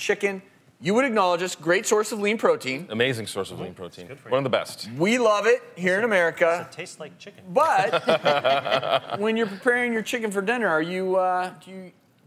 chicken, you would acknowledge this, great source of lean protein. Amazing source of lean protein. One of the best. We love it here in America. It tastes like chicken. But when you're preparing your chicken for dinner, are you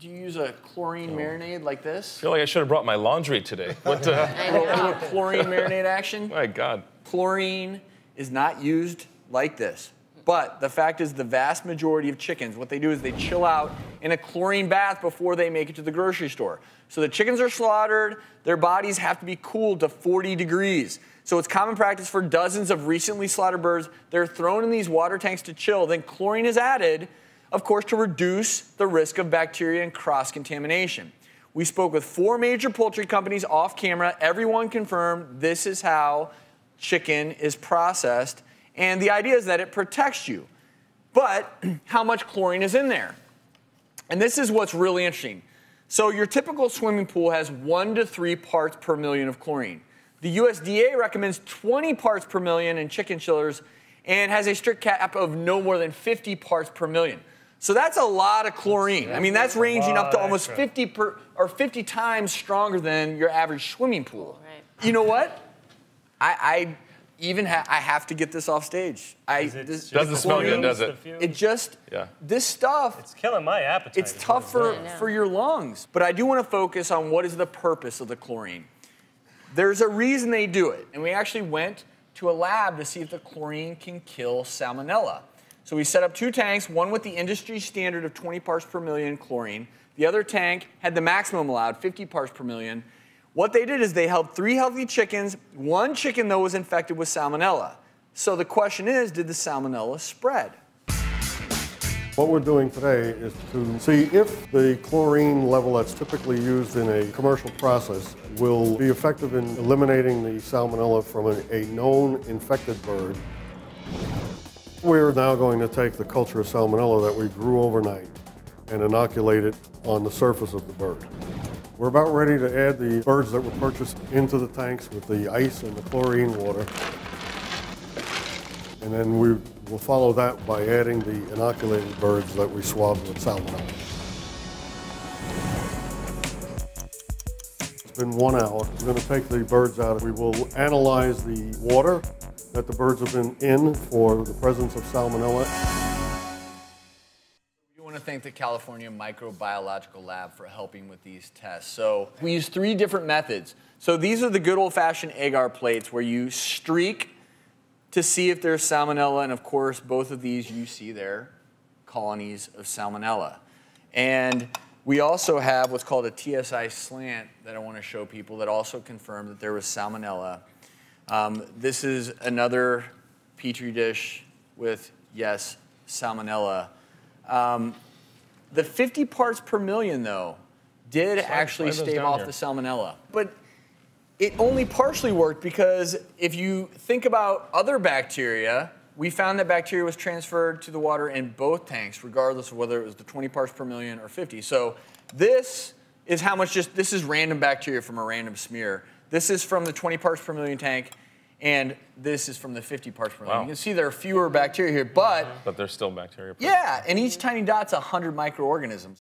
do you use a chlorine marinade like this? I feel like I should have brought my laundry today. What? A little chlorine marinade action? My God. Chlorine is not used like this. But the fact is the vast majority of chickens, what they do is they chill out in a chlorine bath before they make it to the grocery store. So the chickens are slaughtered, their bodies have to be cooled to 40 degrees. So it's common practice for dozens of recently slaughtered birds. They're thrown in these water tanks to chill. Then chlorine is added, of course, to reduce the risk of bacteria and cross-contamination. We spoke with 4 major poultry companies off camera. Everyone confirmed this is how chicken is processed. And the idea is that it protects you. But how much chlorine is in there? And this is what's really interesting. So your typical swimming pool has 1 to 3 parts per million of chlorine. The USDA recommends 20 parts per million in chicken chillers and has a strict cap of no more than 50 parts per million. So that's a lot of chlorine. I mean, that's ranging up to almost 50 times stronger than your average swimming pool. Right. You know what? I have to get this off stage. Doesn't smell good, does it? It just, this stuff. It's killing my appetite. It's tough for your lungs. But I do want to focus on what is the purpose of the chlorine. There's a reason they do it. And we actually went to a lab to see if the chlorine can kill salmonella. So we set up 2 tanks, one with the industry standard of 20 parts per million chlorine. The other tank had the maximum allowed, 50 parts per million. What they did is they held 3 healthy chickens. 1 chicken, though, was infected with salmonella. So the question is, did the salmonella spread? What we're doing today is to see if the chlorine level that's typically used in a commercial process will be effective in eliminating the salmonella from a known infected bird. We're now going to take the culture of salmonella that we grew overnight and inoculate it on the surface of the bird. We're about ready to add the birds that were purchased into the tanks with the ice and the chlorine water. And then we will follow that by adding the inoculated birds that we swabbed with salmonella. It's been 1 hour. We're going to take the birds out. We will analyze the water that the birds have been in for the presence of salmonella. We want to thank the California Microbiological Lab for helping with these tests. So we use 3 different methods. So these are the good old-fashioned agar plates where you streak to see if there's salmonella, and of course, both of these you see there, colonies of salmonella. And we also have what's called a TSI slant that I want to show people that also confirmed that there was salmonella. This is another Petri dish with, yes, salmonella. The 50 parts per million, though, did actually stave off the salmonella. But it only partially worked because if you think about other bacteria, we found that bacteria was transferred to the water in both tanks, regardless of whether it was the 20 parts per million or 50. So this is how much this is random bacteria from a random smear. This is from the 20 parts per million tank, and this is from the 50 parts per million. You can see there are fewer bacteria here, but there's still bacteria. Yeah, and each tiny dot's 100 microorganisms.